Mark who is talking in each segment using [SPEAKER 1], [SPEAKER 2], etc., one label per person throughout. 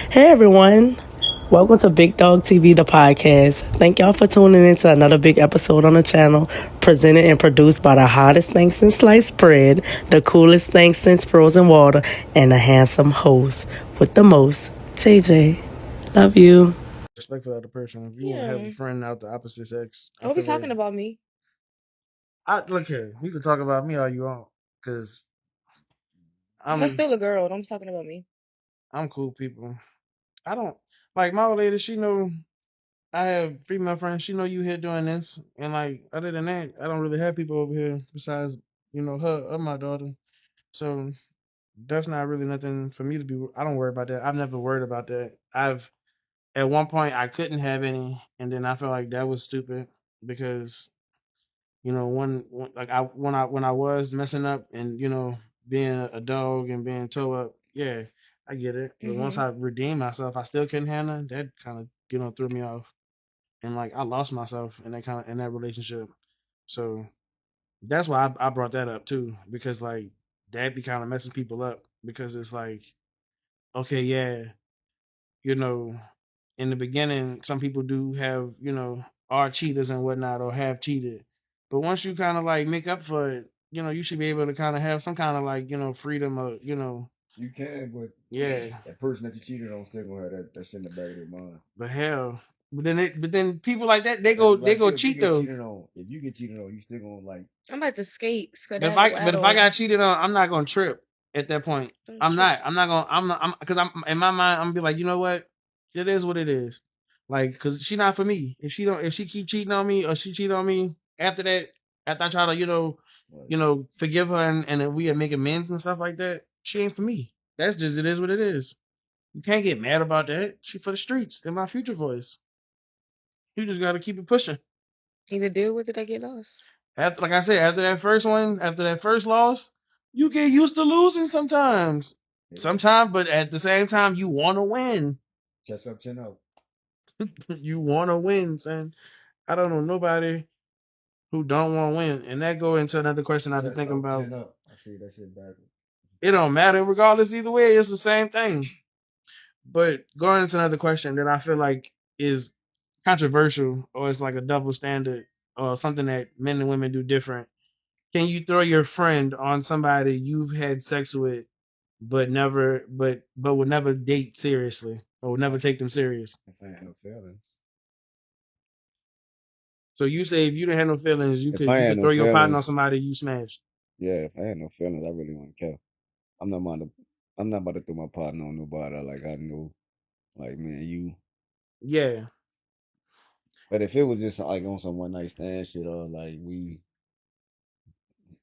[SPEAKER 1] Hey everyone, welcome to Big Dog TV, the podcast. Thank y'all for tuning in to another big episode on the channel, presented and produced by the hottest thing since sliced bread, the coolest thing since frozen water, and the handsome host with the most, JJ. Love you.
[SPEAKER 2] Respect for the other person. If you want to have a
[SPEAKER 3] Yeah.
[SPEAKER 2] friend out the opposite sex, I
[SPEAKER 3] Don't be
[SPEAKER 2] feel like
[SPEAKER 3] talking about me.
[SPEAKER 2] I look here. You can talk about me all you want, cause
[SPEAKER 3] I'm
[SPEAKER 2] I'm
[SPEAKER 3] still a girl. Don't be talking about me.
[SPEAKER 2] I'm cool people. I don't like my old lady. She know I have female friends. She know you here doing this, and like other than that, I don't really have people over here besides her or my daughter. So that's not really nothing for me to be. I don't worry about that. I've never worried about that. I've at one point I couldn't have any, and then I felt like that was stupid because like when I was messing up and being a dog and being toe up, yeah, I get it. But once
[SPEAKER 3] Hmm.
[SPEAKER 2] I redeemed myself, I still couldn't handle it. That kind of threw me off, and like I lost myself in that relationship. So that's why I brought that up too, because like that be kind of messing people up because it's like, okay, yeah, you know, in the beginning, some people do have, are cheaters and whatnot or have cheated. But once you kind of like make up for it, you should be able to kind of have some kind of like, freedom or,
[SPEAKER 4] You can, but
[SPEAKER 2] yeah.
[SPEAKER 4] that person that you cheated on still gonna have that shit in the back of their mind.
[SPEAKER 2] But hell, but then people like that,
[SPEAKER 4] Like
[SPEAKER 2] they
[SPEAKER 4] like
[SPEAKER 2] go
[SPEAKER 4] if you
[SPEAKER 2] cheat
[SPEAKER 4] get
[SPEAKER 2] though.
[SPEAKER 4] cheated on, if you get cheated on, you still gonna like
[SPEAKER 3] I'm about to skate,
[SPEAKER 2] But if
[SPEAKER 3] skedaddle,
[SPEAKER 2] I
[SPEAKER 3] waddle.
[SPEAKER 2] got cheated on, I'm not gonna trip at that point.
[SPEAKER 3] Don't
[SPEAKER 2] I'm
[SPEAKER 3] trip.
[SPEAKER 2] not. I'm not gonna. I'm not. I'm because I'm in my mind. I'm gonna be like, you know what? It is what it is. Like, cause she not for me. If she keep cheating on me or she cheat on me after that, after I try to,
[SPEAKER 4] like
[SPEAKER 2] forgive her and then we make amends and stuff like that, she ain't for me. That's just it is what it is. You can't get mad about that. She for the streets in my future voice. You just gotta keep it pushing.
[SPEAKER 3] Either deal with it or get lost.
[SPEAKER 2] After, like I said, after that first one, after that first loss, you get used to losing sometimes.
[SPEAKER 4] yeah,
[SPEAKER 2] Sometimes, but at the same time, you want to win.
[SPEAKER 4] chest up, chin up.
[SPEAKER 2] You want to win, son. I don't know nobody who don't want to win, and that go into another question I've been
[SPEAKER 4] Chest
[SPEAKER 2] thinking
[SPEAKER 4] up,
[SPEAKER 2] about.
[SPEAKER 4] chin up. I see that shit backwards.
[SPEAKER 2] It don't matter, regardless. Either way, it's the same thing. But going into another question that I feel like is controversial, or it's like a double standard, or something that men and women do different. Can you throw your friend on somebody you've had sex with but would never date seriously or would never take them serious?
[SPEAKER 4] If I ain't no feelings.
[SPEAKER 2] So you say if you didn't have no feelings, you
[SPEAKER 4] If
[SPEAKER 2] could
[SPEAKER 4] I
[SPEAKER 2] you
[SPEAKER 4] had
[SPEAKER 2] could
[SPEAKER 4] no
[SPEAKER 2] throw your partner on
[SPEAKER 4] feelings,
[SPEAKER 2] somebody you smashed.
[SPEAKER 4] yeah, if I had no feelings, I really wouldn't care. I'm not about to I'm not about to throw my partner on nobody like I know, like man, you.
[SPEAKER 2] Yeah.
[SPEAKER 4] But if it was just like on some one night stand shit or like we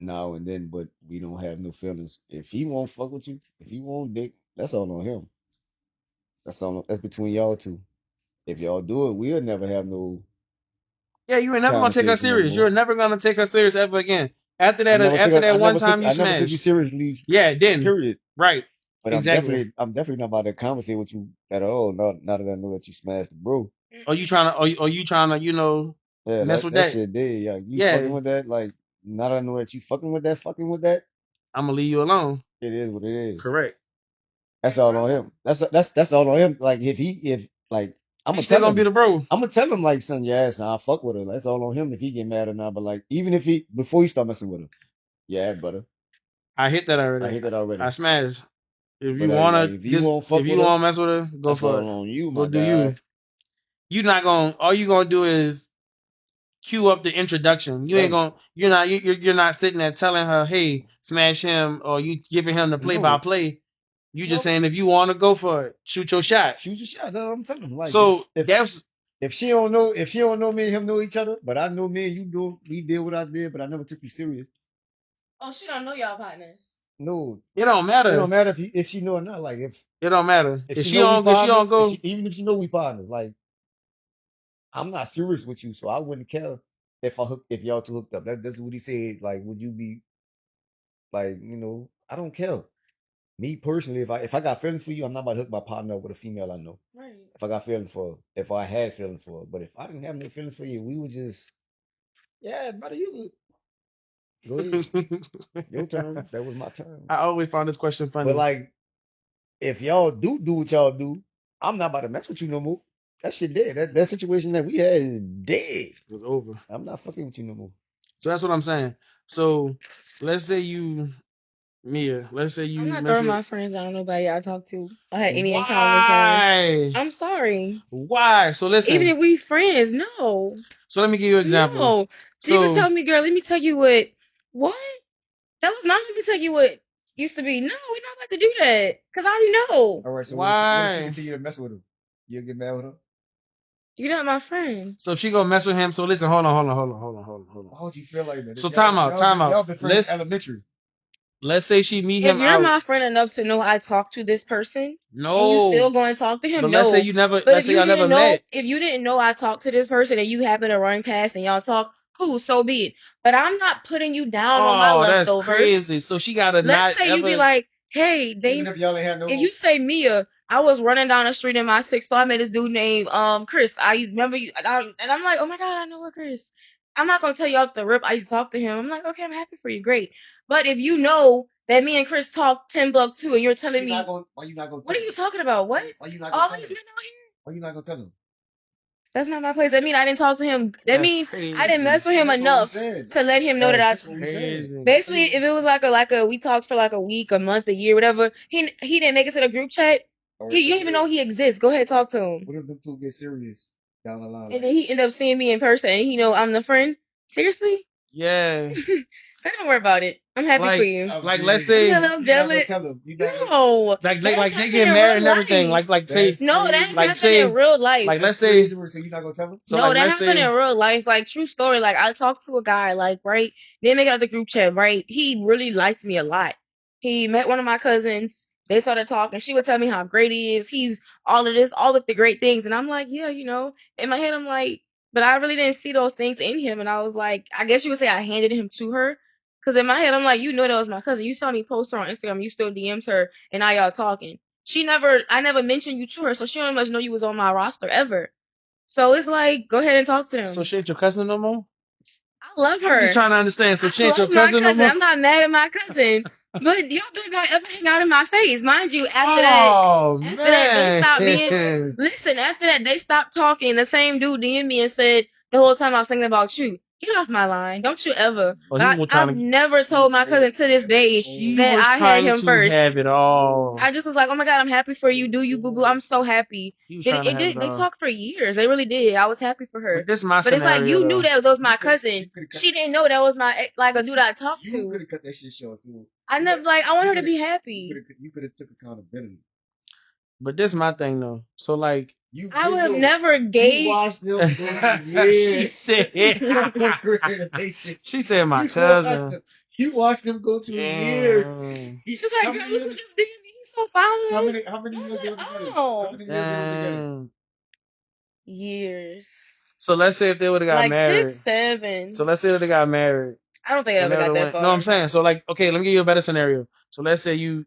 [SPEAKER 4] now and then, but we don't have no feelings. If he won't fuck with you, if he won't dick, that's all on him. That's between y'all two. If y'all do it, we'll never have no
[SPEAKER 2] Yeah, you ain't never gonna take her
[SPEAKER 4] conversation no
[SPEAKER 2] serious. You're
[SPEAKER 4] more.
[SPEAKER 2] never gonna take her serious ever again. After that one time you
[SPEAKER 4] I never took you
[SPEAKER 2] smashed.
[SPEAKER 4] seriously.
[SPEAKER 2] Yeah, it didn't.
[SPEAKER 4] Period.
[SPEAKER 2] Right.
[SPEAKER 4] But
[SPEAKER 2] Exactly.
[SPEAKER 4] I'm definitely not about to conversate with you at all. Now that I know that you smashed the bro.
[SPEAKER 2] Are you trying to are you trying to,
[SPEAKER 4] Yeah,
[SPEAKER 2] mess with
[SPEAKER 4] that
[SPEAKER 2] that?
[SPEAKER 4] shit did. Yeah, you
[SPEAKER 2] Yeah.
[SPEAKER 4] fucking with that. Like now that I know that you fucking with that.
[SPEAKER 2] I'm gonna leave you alone.
[SPEAKER 4] It is what it is.
[SPEAKER 2] Correct.
[SPEAKER 4] That's all on him. That's all on him. Like if like I'm
[SPEAKER 2] He's
[SPEAKER 4] gonna
[SPEAKER 2] still
[SPEAKER 4] tell
[SPEAKER 2] gonna be
[SPEAKER 4] him,
[SPEAKER 2] the bro.
[SPEAKER 4] like son, yeah, son, I fuck with her. That's all on him if he get mad or not. But like even if he before you start messing with her, yeah, brother,
[SPEAKER 2] I hit that
[SPEAKER 4] I
[SPEAKER 2] already.
[SPEAKER 4] hit that
[SPEAKER 2] I
[SPEAKER 4] already.
[SPEAKER 2] smashed. If
[SPEAKER 4] But
[SPEAKER 2] you
[SPEAKER 4] like
[SPEAKER 2] wanna
[SPEAKER 4] if you won't
[SPEAKER 2] if
[SPEAKER 4] fuck
[SPEAKER 2] you
[SPEAKER 4] with her,
[SPEAKER 2] wanna mess with her, go
[SPEAKER 4] that's
[SPEAKER 2] for
[SPEAKER 4] all
[SPEAKER 2] it.
[SPEAKER 4] on you,
[SPEAKER 2] Go
[SPEAKER 4] my
[SPEAKER 2] do
[SPEAKER 4] guy.
[SPEAKER 2] you. You not gonna all you gonna do is cue up the introduction. You ain't
[SPEAKER 4] Right?
[SPEAKER 2] gonna you're not sitting there telling her, hey, smash him, or you giving him the play by
[SPEAKER 4] No,
[SPEAKER 2] play. You just
[SPEAKER 4] nope.
[SPEAKER 2] saying if you wanna go for it, shoot your shot.
[SPEAKER 4] Shoot your shot. That's what I'm telling him. Like
[SPEAKER 2] So that's
[SPEAKER 4] if she don't know me and him know each other, but I know me and you do we did what I did, but I never took you serious.
[SPEAKER 3] Oh, she don't know y'all partners.
[SPEAKER 4] No,
[SPEAKER 2] it don't
[SPEAKER 4] it don't
[SPEAKER 2] matter.
[SPEAKER 4] matter if she know or not. Like
[SPEAKER 2] It don't matter.
[SPEAKER 4] if she know we
[SPEAKER 2] If she don't
[SPEAKER 4] partners,
[SPEAKER 2] go,
[SPEAKER 4] even if she know we partners, like I'm not serious with you, so I wouldn't care if y'all two hooked up. That's what he said. Like, would you be like, I don't care. Me personally, if I got feelings for you, I'm not about to hook my partner up with a female I know.
[SPEAKER 3] Right.
[SPEAKER 4] If I got feelings for her, if I had feelings for her, but if I didn't have no feelings for you, we would just, yeah, brother, you go ahead, your turn. That was my turn.
[SPEAKER 2] I always find this question
[SPEAKER 4] But
[SPEAKER 2] funny.
[SPEAKER 4] like, if y'all do what y'all do, I'm not about to mess with you no more. That shit dead. That situation that we had is dead.
[SPEAKER 2] It was over.
[SPEAKER 4] I'm not fucking with you no more.
[SPEAKER 2] So that's what I'm saying. So let's say you, Mia. Let's say
[SPEAKER 3] I'm
[SPEAKER 2] you
[SPEAKER 3] not
[SPEAKER 2] mess
[SPEAKER 3] throwing
[SPEAKER 2] with.
[SPEAKER 3] my friends down on nobody I talk to. I had any encounter with him.
[SPEAKER 2] Why?
[SPEAKER 3] I'm sorry.
[SPEAKER 2] Why? So
[SPEAKER 3] Even
[SPEAKER 2] listen.
[SPEAKER 3] if we friends, no.
[SPEAKER 2] So let me give you an example.
[SPEAKER 3] No. People
[SPEAKER 2] So
[SPEAKER 3] tell me, girl, let me tell you what? That was my, let me tell you what used to be. No, we're not about to do that. Because I already know.
[SPEAKER 4] All right, so what if she
[SPEAKER 2] why?
[SPEAKER 4] continue to mess with him? You'll get mad with her?
[SPEAKER 3] You're not my friend.
[SPEAKER 2] So she gonna mess with him. So listen, hold on.
[SPEAKER 4] Why would you feel like that?
[SPEAKER 2] So time out.
[SPEAKER 4] Y'all been friends elementary.
[SPEAKER 2] Let's say she meet
[SPEAKER 3] If
[SPEAKER 2] him
[SPEAKER 3] you're
[SPEAKER 2] out.
[SPEAKER 3] my friend enough to know I talk to this person,
[SPEAKER 2] No.
[SPEAKER 3] and you still go and talk to him,
[SPEAKER 2] But let's say
[SPEAKER 3] no.
[SPEAKER 2] you never.
[SPEAKER 3] But
[SPEAKER 2] Let's
[SPEAKER 3] if
[SPEAKER 2] say
[SPEAKER 3] you
[SPEAKER 2] y'all never
[SPEAKER 3] didn't know,
[SPEAKER 2] met.
[SPEAKER 3] if you didn't know I talked to this person and you happen to run past and y'all talk, cool, so be it. But I'm not putting you down on my
[SPEAKER 2] Oh, that's
[SPEAKER 3] leftovers.
[SPEAKER 2] crazy. So she gotta
[SPEAKER 3] Let's
[SPEAKER 2] not
[SPEAKER 3] say you be
[SPEAKER 2] ever.
[SPEAKER 3] like, hey,
[SPEAKER 4] Even
[SPEAKER 3] Dame,
[SPEAKER 4] if y'all ain't had no.
[SPEAKER 3] if you say Mia, I was running down the street in my 6'5", I met this dude named Chris. I remember you, and I'm like, oh my god, I know what Chris. I'm not gonna tell you off the rip. I used to talk to him. I'm like, okay, I'm happy for you, great. But if you know that me and Chris talk 10 buck too, and you're telling me,
[SPEAKER 4] why you not gonna?
[SPEAKER 3] what are you talking about? What?
[SPEAKER 4] Why you not
[SPEAKER 3] All
[SPEAKER 4] gonna
[SPEAKER 3] these
[SPEAKER 4] tell
[SPEAKER 3] men
[SPEAKER 4] him?
[SPEAKER 3] out here?
[SPEAKER 4] Why you not gonna tell him?
[SPEAKER 3] That's not my place. That mean I didn't talk to him. That
[SPEAKER 2] That's
[SPEAKER 3] mean
[SPEAKER 2] crazy.
[SPEAKER 3] I didn't mess with him
[SPEAKER 4] That's what we
[SPEAKER 3] enough
[SPEAKER 4] said.
[SPEAKER 3] to let him know that I.
[SPEAKER 2] That's crazy.
[SPEAKER 3] Basically, if it was like a we talked for like a week, a month, a year, whatever, he didn't make it to the group chat. You don't even know he exists. Go ahead, talk to him.
[SPEAKER 4] What if them two get serious down the line?
[SPEAKER 3] And then he ended up seeing me in person, and he know I'm the friend. Seriously?
[SPEAKER 2] Yeah.
[SPEAKER 3] Don't worry about it. I'm happy for you.
[SPEAKER 2] Like let's say.
[SPEAKER 3] I'm a little jealous.
[SPEAKER 4] Tell him.
[SPEAKER 3] No,
[SPEAKER 2] Like
[SPEAKER 3] that's
[SPEAKER 2] they
[SPEAKER 3] happening
[SPEAKER 2] get
[SPEAKER 3] in
[SPEAKER 2] married
[SPEAKER 3] real
[SPEAKER 2] and everything.
[SPEAKER 3] life.
[SPEAKER 2] Like say.
[SPEAKER 3] No, that's
[SPEAKER 2] Like
[SPEAKER 3] happening
[SPEAKER 2] say.
[SPEAKER 3] in real life.
[SPEAKER 2] Like let's say.
[SPEAKER 4] So you're not gonna tell him?
[SPEAKER 2] So
[SPEAKER 3] No,
[SPEAKER 2] like
[SPEAKER 3] that
[SPEAKER 2] let's
[SPEAKER 3] happened
[SPEAKER 2] say.
[SPEAKER 3] in real life. Like true story. Like I talked to a guy, like right, didn't make it out the group chat. Right, he really liked me a lot. He met one of my cousins. They started talking. She would tell me how great he is. He's all of this, all of the great things, and I'm like, yeah, you know. In my head, I'm like, but I really didn't see those things in him, and I was like, I guess you would say I handed him to her. Cause in my head, I'm like, you know, that was my cousin. You saw me post her on Instagram. You still DM'd her, and now y'all talking. I never mentioned you to her, so she don't much know you was on my roster ever. So it's like, go ahead and talk to them.
[SPEAKER 2] So she ain't your cousin no more.
[SPEAKER 3] I love her.
[SPEAKER 2] I'm just trying to understand. So she ain't your
[SPEAKER 3] love my
[SPEAKER 2] cousin no more.
[SPEAKER 3] I'm not mad at my cousin. But y'all better not ever hang out in my face. Mind you,
[SPEAKER 2] Oh
[SPEAKER 3] after that, they stopped being.
[SPEAKER 2] man.
[SPEAKER 3] Listen, after that, they stopped talking. The same dude DM'd me and said, the whole time I was thinking about you. Get off my line. Don't you ever.
[SPEAKER 2] Oh, he was trying
[SPEAKER 3] I've
[SPEAKER 2] to.
[SPEAKER 3] never told my cousin to this day
[SPEAKER 2] He
[SPEAKER 3] that
[SPEAKER 2] was
[SPEAKER 3] I had
[SPEAKER 2] trying
[SPEAKER 3] him
[SPEAKER 2] to
[SPEAKER 3] first.
[SPEAKER 2] have it all.
[SPEAKER 3] I just was like, oh my god, I'm happy for you. Do you, boo boo? I'm so happy.
[SPEAKER 2] He was trying to have it
[SPEAKER 3] They
[SPEAKER 2] all.
[SPEAKER 3] talked for years. They really did. I was happy for her.
[SPEAKER 2] But this is my
[SPEAKER 3] But it's like
[SPEAKER 2] scenario
[SPEAKER 3] you knew
[SPEAKER 2] though.
[SPEAKER 3] that was my cousin. She didn't know that was my like a dude I talked
[SPEAKER 4] You
[SPEAKER 3] to.
[SPEAKER 4] could have cut that shit short. So
[SPEAKER 3] I never like. I want her to be happy.
[SPEAKER 4] you could have took accountability.
[SPEAKER 2] But this is my thing though. So like
[SPEAKER 3] I would have never gave.
[SPEAKER 4] You watched them go years.
[SPEAKER 2] she said my cousin.
[SPEAKER 4] You watched them go through years.
[SPEAKER 3] She's like, girl, look who just did me. He's so fine.
[SPEAKER 4] How many years they were together? How many years they were together?
[SPEAKER 2] Damn.
[SPEAKER 3] Years.
[SPEAKER 2] So let's say if they would have got
[SPEAKER 3] Like
[SPEAKER 2] married.
[SPEAKER 3] 6, 7.
[SPEAKER 2] So let's say if they got married.
[SPEAKER 3] I don't think I
[SPEAKER 2] and
[SPEAKER 3] ever
[SPEAKER 2] they
[SPEAKER 3] got
[SPEAKER 2] would've
[SPEAKER 3] that
[SPEAKER 2] went.
[SPEAKER 3] far.
[SPEAKER 2] No, I'm saying. So like, okay, let me give you a better scenario. So let's say you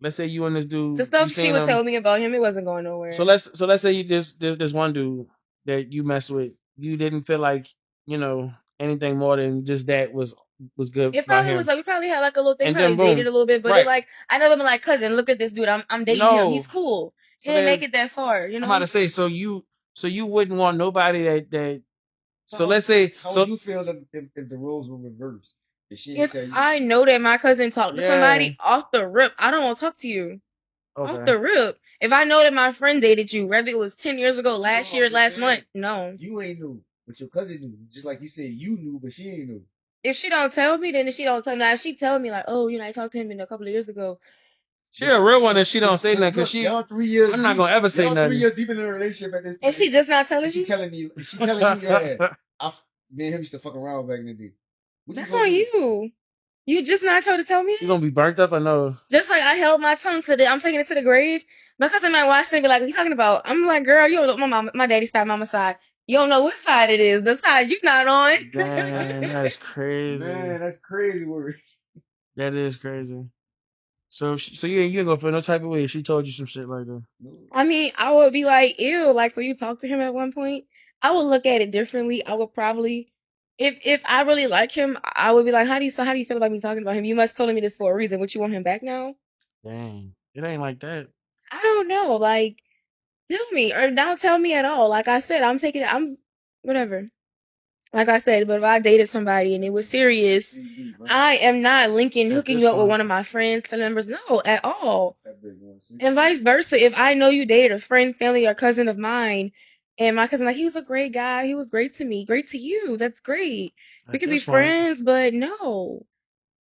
[SPEAKER 2] and this dude.
[SPEAKER 3] The
[SPEAKER 2] you
[SPEAKER 3] stuff she
[SPEAKER 2] seen
[SPEAKER 3] would
[SPEAKER 2] him.
[SPEAKER 3] tell me about him, it wasn't going nowhere.
[SPEAKER 2] So let's say you this one dude that you mess with. You didn't feel like anything more than just that was good.
[SPEAKER 3] It
[SPEAKER 2] about
[SPEAKER 3] probably
[SPEAKER 2] him.
[SPEAKER 3] was like we probably had like a little thing.
[SPEAKER 2] And
[SPEAKER 3] Probably
[SPEAKER 2] then boom,
[SPEAKER 3] dated a little bit, but
[SPEAKER 2] right.
[SPEAKER 3] it like I never been like cousin. Look at this dude. I'm dating him. He's cool.
[SPEAKER 2] So
[SPEAKER 3] Didn't make it that far. You know.
[SPEAKER 2] I'm about to say. So you wouldn't want nobody that. So let's say.
[SPEAKER 4] How would you feel if the roles were reversed?
[SPEAKER 3] If I know that my cousin talked to somebody off the rip, I don't want to talk to you. Off the rip. If I know that my friend dated you, whether it was 10 years ago, last year, last month, no.
[SPEAKER 4] You ain't knew, but your cousin knew. Just like you said, you knew, but she ain't knew.
[SPEAKER 3] If she don't tell me, then she don't tell me. Now, if she tell me like, oh, I talked to him a couple of years ago.
[SPEAKER 2] She a real one if she don't say nothing because
[SPEAKER 4] y'all 3 years.
[SPEAKER 2] I'm not gonna ever say nothing.
[SPEAKER 4] 3 years deep in a relationship at this point.
[SPEAKER 3] And she just not telling
[SPEAKER 4] She
[SPEAKER 3] you.
[SPEAKER 4] telling me. She telling you, yeah. Me and him used to fuck around back in the day.
[SPEAKER 3] That's on you. You just not told to tell me.
[SPEAKER 2] You gonna be burnt up, I know.
[SPEAKER 3] Just like I held my tongue I'm taking it to the grave. My cousin might watch it and be like, "What you talking about?" I'm like, "Girl, you don't know my daddy's side, mama's side. You don't know what side it is. The side you not on."
[SPEAKER 2] Man, that's crazy.
[SPEAKER 4] Man, that's crazy word.
[SPEAKER 2] That is crazy. So you ain't gonna feel no type of way if she told you some shit like that.
[SPEAKER 3] I mean, I would be like, ew, like, so you talked to him at one point? I would look at it differently. I would probably, if I really like him, I would be like, how do you feel about me talking about him? You must told me this for a reason. Would you want him back now?
[SPEAKER 2] Dang, it ain't like that.
[SPEAKER 3] I don't know. Like, Tell me, or don't tell me at all. Like I said, I'm whatever. Like I said, but if I dated somebody and it was serious, I am not
[SPEAKER 2] At
[SPEAKER 3] hooking
[SPEAKER 2] this
[SPEAKER 3] you up with
[SPEAKER 2] point,
[SPEAKER 3] one of my friends, family members. No, at all. And vice versa. If I know you dated a friend, family, or cousin of mine, and my cousin, like, he was a great guy, he was great to me, great to you, that's great. We
[SPEAKER 2] at
[SPEAKER 3] could be
[SPEAKER 2] this point,
[SPEAKER 3] friends, but no.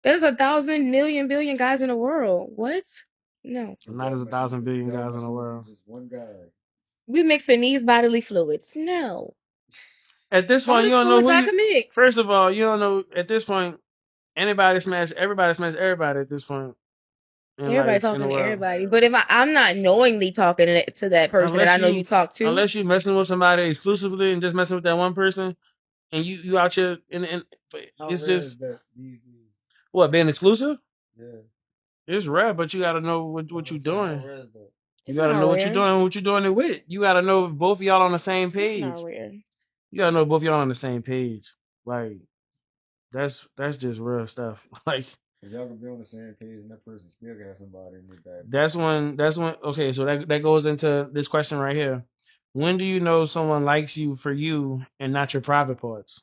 [SPEAKER 3] There's 1,000 million billion guys in the world. What? No.
[SPEAKER 2] not as 1,000 billion guys in the world.
[SPEAKER 4] Just one guy.
[SPEAKER 3] We mixing these bodily fluids. No.
[SPEAKER 2] At this
[SPEAKER 3] All
[SPEAKER 2] point,
[SPEAKER 3] the
[SPEAKER 2] you don't know
[SPEAKER 3] fluids
[SPEAKER 2] who
[SPEAKER 3] I
[SPEAKER 2] you.
[SPEAKER 3] can mix.
[SPEAKER 2] First of all, you don't know at this point. Everybody smash everybody at this point in
[SPEAKER 3] Everybody
[SPEAKER 2] life in the
[SPEAKER 3] talking to
[SPEAKER 2] world.
[SPEAKER 3] everybody. But if I'm not knowingly talking to that person that
[SPEAKER 2] Unless
[SPEAKER 3] I know you
[SPEAKER 2] you
[SPEAKER 3] talk to,
[SPEAKER 2] unless you messing with somebody exclusively and just messing with that one person, and you out here and it's just what being exclusive.
[SPEAKER 4] Yeah.
[SPEAKER 2] It's rare, but you got to know what you're doing. You
[SPEAKER 3] it's
[SPEAKER 2] got to
[SPEAKER 3] not
[SPEAKER 2] know what you're
[SPEAKER 3] rare.
[SPEAKER 2] doing, what you're doing it with. You got to know if both of y'all on the same
[SPEAKER 3] It's not
[SPEAKER 2] page.
[SPEAKER 3] rare.
[SPEAKER 2] You got to know if both of y'all on the same page. Like that's just real stuff. Like
[SPEAKER 4] If y'all can be on the same page and that person still got somebody in their back.
[SPEAKER 2] that's when okay, so that goes into this question right here. When do you know someone likes you for you and not your private parts?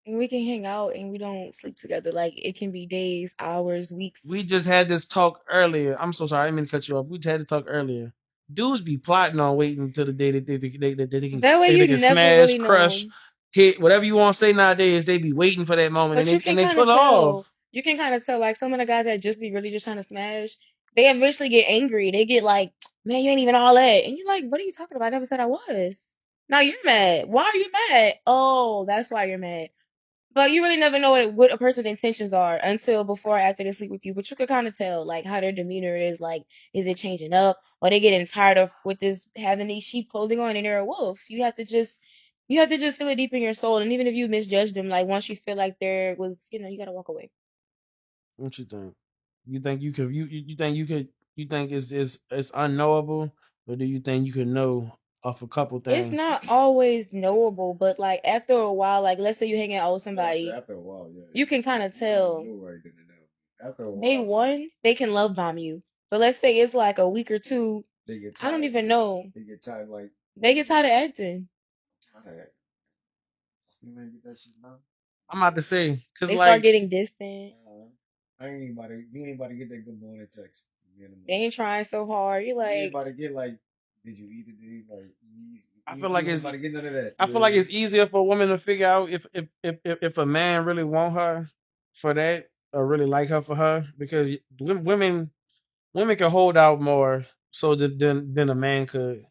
[SPEAKER 3] And we can hang out and we don't sleep together. Like it can be days, hours, weeks.
[SPEAKER 2] We just had this talk earlier. I'm so sorry, I didn't mean to cut you off. We just had to talk earlier. Dudes be plotting on waiting until the day that
[SPEAKER 3] That way
[SPEAKER 2] they
[SPEAKER 3] you
[SPEAKER 2] can
[SPEAKER 3] never
[SPEAKER 2] smash,
[SPEAKER 3] really
[SPEAKER 2] crush,
[SPEAKER 3] know.
[SPEAKER 2] hit, whatever you want to say nowadays. They be waiting for that moment
[SPEAKER 3] But you
[SPEAKER 2] and
[SPEAKER 3] can
[SPEAKER 2] they
[SPEAKER 3] kind of
[SPEAKER 2] pull
[SPEAKER 3] tell.
[SPEAKER 2] off.
[SPEAKER 3] You can kind of tell, like some of the guys that just be really just trying to smash, they eventually get angry. They get like, man, you ain't even all that. And you're like, what are you talking about? I never said I was. Now you're mad. Why are you mad? Oh, that's why you're mad. But you really never know what a person's intentions are until before or after they sleep with you. But you can kind of tell, like, how their demeanor is. Like, is it changing up? Or they getting tired of with this having these sheep clothing on and they're a wolf. You have to just feel it deep in your soul. And even if you misjudge them, like once you feel like there was, you gotta walk away.
[SPEAKER 2] What you think? You think you could you think you could you think it's unknowable, or do you think you could know off a couple
[SPEAKER 3] It's
[SPEAKER 2] things?
[SPEAKER 3] not always knowable, but like after a while, like let's say you're hanging out with somebody,
[SPEAKER 4] After a while, yeah.
[SPEAKER 3] you can kind of
[SPEAKER 4] You already
[SPEAKER 3] tell.
[SPEAKER 4] know right then and there. After a
[SPEAKER 3] Day
[SPEAKER 4] while,
[SPEAKER 3] one, they can love bomb you. But let's say it's like a week or two,
[SPEAKER 4] they get
[SPEAKER 3] I don't
[SPEAKER 4] tired.
[SPEAKER 3] even know.
[SPEAKER 4] They get tired like,
[SPEAKER 3] They get tired of acting.
[SPEAKER 4] tired. Still ain't get that shit now.
[SPEAKER 2] I'm about to say, cause
[SPEAKER 3] They start
[SPEAKER 2] like
[SPEAKER 3] getting distant.
[SPEAKER 4] I ain't about to. You ain't about to get that good morning text. Me in the
[SPEAKER 3] They
[SPEAKER 4] morning.
[SPEAKER 3] ain't trying so hard. You're
[SPEAKER 4] You ain't
[SPEAKER 3] like,
[SPEAKER 4] about to get like, did you eat today? Like,
[SPEAKER 2] I
[SPEAKER 4] you
[SPEAKER 2] feel like
[SPEAKER 4] ain't
[SPEAKER 2] it's
[SPEAKER 4] about to get none of that.
[SPEAKER 2] I feel like it's easier for a woman to figure out if a man really want her for that or really like her for her because women can hold out more so than a man could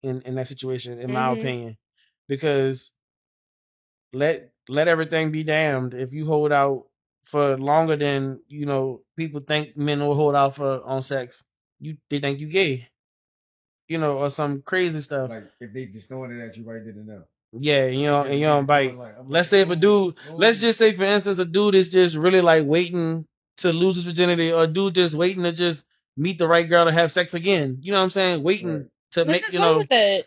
[SPEAKER 2] in that situation in my
[SPEAKER 3] mm-hmm.
[SPEAKER 2] opinion because let everything be damned if you hold out for longer than people think men will hold out for on sex they think you gay or some crazy stuff.
[SPEAKER 4] Like if they just throwing it at you right then and there.
[SPEAKER 2] Yeah,
[SPEAKER 4] Say for
[SPEAKER 2] and you
[SPEAKER 4] instance, they
[SPEAKER 2] don't
[SPEAKER 4] just throwing
[SPEAKER 2] bite.
[SPEAKER 4] like, I'm like,
[SPEAKER 2] Let's say if a dude,
[SPEAKER 4] no,
[SPEAKER 2] let's just say for instance, a dude is just really like waiting to lose his virginity, or a dude just waiting to just meet the right girl to have sex again. You know what I'm saying? Waiting
[SPEAKER 4] right.
[SPEAKER 2] to
[SPEAKER 3] There's
[SPEAKER 2] make,
[SPEAKER 3] nothing wrong with that.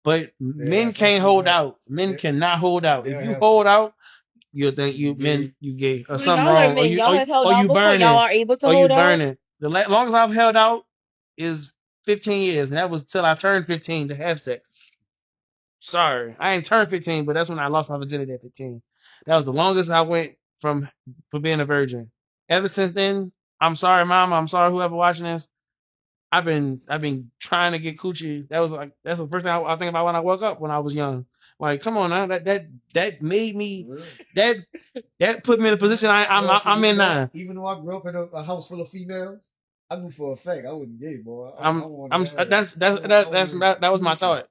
[SPEAKER 2] but
[SPEAKER 4] They
[SPEAKER 2] men
[SPEAKER 4] have some
[SPEAKER 2] can't
[SPEAKER 4] people
[SPEAKER 2] hold
[SPEAKER 4] that
[SPEAKER 2] out. Men
[SPEAKER 4] they
[SPEAKER 2] cannot hold out. If
[SPEAKER 4] they'll
[SPEAKER 2] you
[SPEAKER 4] have
[SPEAKER 2] hold out, you'll think
[SPEAKER 4] you
[SPEAKER 2] men
[SPEAKER 4] gay.
[SPEAKER 2] you gay or
[SPEAKER 3] Well,
[SPEAKER 2] something
[SPEAKER 3] y'all are
[SPEAKER 2] wrong,
[SPEAKER 3] men. Y'all have held
[SPEAKER 2] or
[SPEAKER 3] out
[SPEAKER 2] you
[SPEAKER 3] before. Y'all
[SPEAKER 2] burning,
[SPEAKER 3] are able to
[SPEAKER 2] or you
[SPEAKER 3] hold out.
[SPEAKER 2] burning. The longest I've held out is 15 years, and that was till I turned 15 to have sex. Sorry, I ain't turned 15, but that's when I lost my virginity at 15. That was the longest I went for being a virgin. Ever since then, I'm sorry, mama. I'm sorry, whoever watching this. I've been trying to get coochie. That's the first thing I think about when I woke up when I was young. Like, come on now, that made me that that put me in a position I'm in now.
[SPEAKER 4] Even though I grew up in a house full of females, I knew for a fact I wasn't gay, boy. I
[SPEAKER 2] I'm
[SPEAKER 4] wanted
[SPEAKER 2] I'm
[SPEAKER 4] to have.
[SPEAKER 2] that was my
[SPEAKER 4] Coochie.
[SPEAKER 2] thought.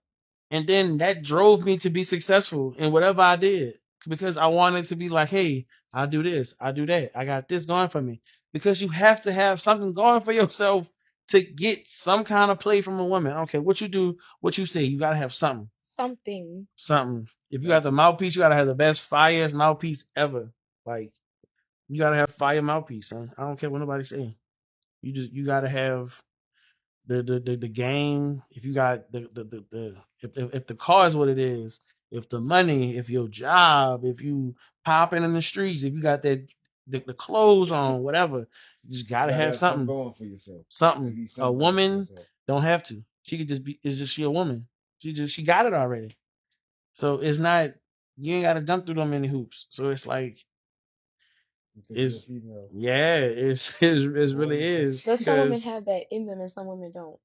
[SPEAKER 2] And then that drove me to be successful in whatever I did because I wanted to be like, hey, I do this, I do that, I got this going for me. Because you have to have something going for yourself to get some kind of play from a woman. I don't care what you do, what you say, you gotta have something.
[SPEAKER 3] Something.
[SPEAKER 2] Something. If you got the mouthpiece, you gotta have the best fireest mouthpiece ever. Like you gotta have fire mouthpiece, son. I don't care what nobody say. You gotta have the game, if you got if the car is what it is, if the money, if your job, if you popping in the streets, if you got the clothes on, whatever, you just
[SPEAKER 4] You
[SPEAKER 2] gotta
[SPEAKER 4] gotta
[SPEAKER 2] have
[SPEAKER 4] have something
[SPEAKER 2] something.
[SPEAKER 4] going for yourself. At
[SPEAKER 2] Something.
[SPEAKER 4] least
[SPEAKER 2] A
[SPEAKER 4] something going for
[SPEAKER 2] woman
[SPEAKER 4] yourself.
[SPEAKER 2] don't have to. She could just be. It's just she a woman. She got it already. So it's not. You ain't got to jump through them many hoops. So it's like it's yeah, it's really is
[SPEAKER 3] But some women
[SPEAKER 2] because.
[SPEAKER 3] have that in them and some women don't.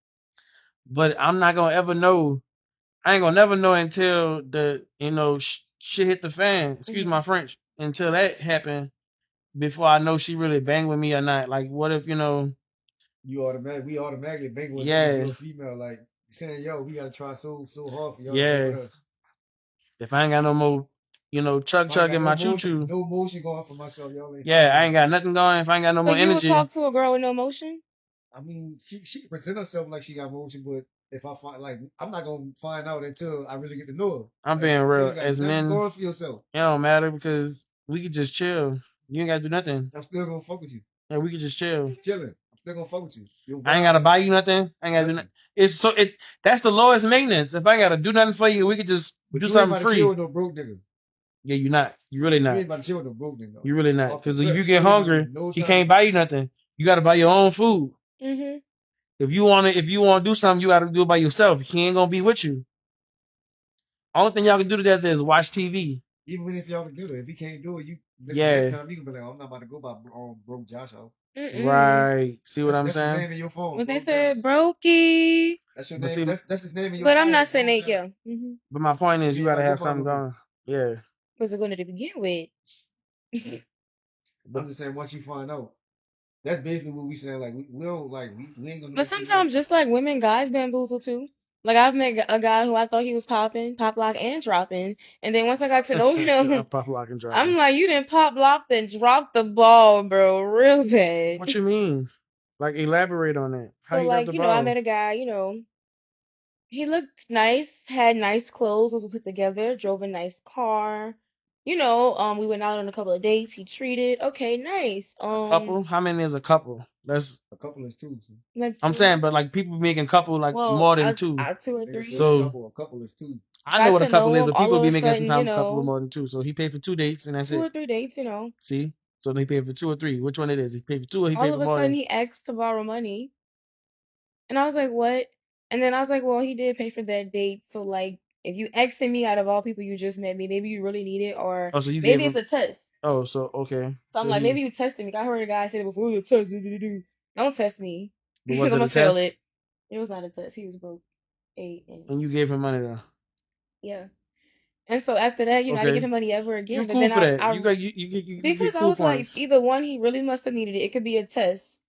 [SPEAKER 2] But I'm not gonna ever know. I ain't gonna never know until the shit hit the fan. Excuse my French. Until that happened, before I know she really bang with me or not. Like, what if
[SPEAKER 4] we automatically bang with them if
[SPEAKER 2] Yeah,
[SPEAKER 4] you're a female, like saying, yo, we gotta try so hard for y'all to bang
[SPEAKER 2] yeah.
[SPEAKER 4] with us.
[SPEAKER 2] If I ain't got no more, chug
[SPEAKER 4] If I ain't
[SPEAKER 2] chug
[SPEAKER 4] got
[SPEAKER 2] in my choo choo.
[SPEAKER 4] no motion going for myself, y'all ain't
[SPEAKER 2] Yeah,
[SPEAKER 4] fucking with
[SPEAKER 2] I
[SPEAKER 4] me.
[SPEAKER 2] ain't got nothing going. If I ain't got no
[SPEAKER 3] So
[SPEAKER 2] more
[SPEAKER 3] you would
[SPEAKER 2] energy,
[SPEAKER 3] talk to a girl with no emotion?
[SPEAKER 4] I mean, she can present herself like she got motion, but if I find like I'm not gonna find out until I really get to know
[SPEAKER 2] I'm
[SPEAKER 4] her. Like
[SPEAKER 2] being
[SPEAKER 4] you
[SPEAKER 2] real.
[SPEAKER 4] ain't got
[SPEAKER 2] As
[SPEAKER 4] nothing
[SPEAKER 2] men,
[SPEAKER 4] going for yourself.
[SPEAKER 2] it don't matter because we could just chill. You ain't gotta do nothing.
[SPEAKER 4] I'm still gonna fuck with you.
[SPEAKER 2] Yeah, we could just chill.
[SPEAKER 4] Chilling. I'm still gonna fuck with you. Your
[SPEAKER 2] I ain't gotta
[SPEAKER 4] vibe,
[SPEAKER 2] buy you nothing. I ain't gotta do nothing.
[SPEAKER 4] nothing.
[SPEAKER 2] It's so it. That's the lowest maintenance. If I ain't gotta do nothing for you, we could just
[SPEAKER 4] But
[SPEAKER 2] do
[SPEAKER 4] you ain't
[SPEAKER 2] something
[SPEAKER 4] about to chill
[SPEAKER 2] free.
[SPEAKER 4] with no broke nigga.
[SPEAKER 2] Yeah, you're not. You really
[SPEAKER 4] You
[SPEAKER 2] not.
[SPEAKER 4] ain't about to chill with no broke nigga.
[SPEAKER 2] You really not.
[SPEAKER 4] Off the
[SPEAKER 2] Because if
[SPEAKER 4] rip,
[SPEAKER 2] you
[SPEAKER 4] you
[SPEAKER 2] get
[SPEAKER 4] ain't about to
[SPEAKER 2] hungry,
[SPEAKER 4] get no
[SPEAKER 2] he
[SPEAKER 4] time.
[SPEAKER 2] can't buy you nothing. You gotta buy your own food.
[SPEAKER 3] Mm-hmm.
[SPEAKER 2] If you wanna do something, you gotta do it by yourself. He ain't gonna be with you. Only thing y'all can do together is watch TV.
[SPEAKER 4] Even if y'all together, if he can't do it, you next
[SPEAKER 2] Yeah.
[SPEAKER 4] time you can be like, I'm not about to go by broke Josh out.
[SPEAKER 3] Mm-mm.
[SPEAKER 2] Right. See what I'm
[SPEAKER 4] That's his
[SPEAKER 2] saying?
[SPEAKER 4] name in your phone.
[SPEAKER 3] What they
[SPEAKER 4] Broke
[SPEAKER 3] said,
[SPEAKER 4] Josh.
[SPEAKER 3] brokey.
[SPEAKER 4] That's your
[SPEAKER 2] But
[SPEAKER 4] name.
[SPEAKER 2] see,
[SPEAKER 4] That's his name in your
[SPEAKER 3] But I'm
[SPEAKER 4] phone.
[SPEAKER 3] not saying
[SPEAKER 4] Broke
[SPEAKER 3] that,
[SPEAKER 4] Josh.
[SPEAKER 3] yeah. Mm-hmm.
[SPEAKER 2] but my point is,
[SPEAKER 4] You
[SPEAKER 2] you
[SPEAKER 4] ain't about
[SPEAKER 2] gotta
[SPEAKER 4] to go
[SPEAKER 2] have
[SPEAKER 4] by
[SPEAKER 2] something
[SPEAKER 4] no broke.
[SPEAKER 2] going. Yeah.
[SPEAKER 3] Was it going to begin with?
[SPEAKER 2] But
[SPEAKER 4] I'm just saying once you find out, that's basically what we saying. Like we don't like we ain't gonna
[SPEAKER 3] But
[SPEAKER 4] go for you.
[SPEAKER 3] sometimes, just like women, guys bamboozle too. Like I've met a guy who I thought he was popping, pop lock and dropping, and then once I got to know
[SPEAKER 2] I
[SPEAKER 3] him,
[SPEAKER 2] pop lock and
[SPEAKER 3] I'm
[SPEAKER 2] dropping.
[SPEAKER 3] like, you didn't pop lock and drop the ball, bro, real bad.
[SPEAKER 2] What you mean? Like elaborate on that. How
[SPEAKER 3] So
[SPEAKER 2] you drop
[SPEAKER 3] like,
[SPEAKER 2] the
[SPEAKER 3] I
[SPEAKER 2] ball?
[SPEAKER 3] met a guy, he looked nice, had nice clothes, was put together, drove a nice car. We went out on a couple of dates. He treated, okay, nice.
[SPEAKER 2] A couple? How many is a couple? That's
[SPEAKER 4] A couple is two. So.
[SPEAKER 3] Like
[SPEAKER 2] I'm
[SPEAKER 3] two.
[SPEAKER 2] saying, but like people making couple like
[SPEAKER 3] Well,
[SPEAKER 2] more than two.
[SPEAKER 3] I two or
[SPEAKER 4] Nigga
[SPEAKER 3] three.
[SPEAKER 4] said
[SPEAKER 2] So
[SPEAKER 4] a couple is two.
[SPEAKER 2] I know
[SPEAKER 3] Got
[SPEAKER 2] what a
[SPEAKER 3] to
[SPEAKER 2] couple
[SPEAKER 3] know
[SPEAKER 2] is,
[SPEAKER 3] him.
[SPEAKER 2] but
[SPEAKER 3] All
[SPEAKER 2] people
[SPEAKER 3] of
[SPEAKER 2] be
[SPEAKER 3] a
[SPEAKER 2] making
[SPEAKER 3] sudden,
[SPEAKER 2] sometimes a couple with more than two. So he paid for 2 dates and that's
[SPEAKER 3] two or
[SPEAKER 2] it.
[SPEAKER 3] three dates.
[SPEAKER 2] See? So they paid for two or three. Which one it is? He paid for two or he
[SPEAKER 3] All
[SPEAKER 2] paid
[SPEAKER 3] of
[SPEAKER 2] for
[SPEAKER 3] a
[SPEAKER 2] more
[SPEAKER 3] sudden,
[SPEAKER 2] than
[SPEAKER 3] he asked to borrow money, and I was like, "What?" And then I was like, "Well, he did pay for that date, so like, if you asking me out of all people you just met me, maybe you really need it, or
[SPEAKER 2] Oh, so you gave
[SPEAKER 3] maybe it's
[SPEAKER 2] him
[SPEAKER 3] a test."
[SPEAKER 2] so okay.
[SPEAKER 3] So I'm
[SPEAKER 2] So
[SPEAKER 3] like,
[SPEAKER 2] he
[SPEAKER 3] maybe you tested me. I heard a guy say it before. It was a test. Do. Don't test me
[SPEAKER 2] but
[SPEAKER 3] because
[SPEAKER 2] was
[SPEAKER 3] I'm
[SPEAKER 2] it a
[SPEAKER 3] gonna fail
[SPEAKER 2] test?
[SPEAKER 3] it. It was not a test. He was broke. Eight and
[SPEAKER 2] And you gave him money though.
[SPEAKER 3] yeah. And so after that, I didn't give
[SPEAKER 2] Okay.
[SPEAKER 3] him money ever
[SPEAKER 2] You
[SPEAKER 3] again. But
[SPEAKER 2] cool
[SPEAKER 3] then
[SPEAKER 2] for that.
[SPEAKER 3] I
[SPEAKER 2] You get
[SPEAKER 3] because I
[SPEAKER 2] cool
[SPEAKER 3] was like,
[SPEAKER 2] points.
[SPEAKER 3] either one, he really must have needed it. It could be a test.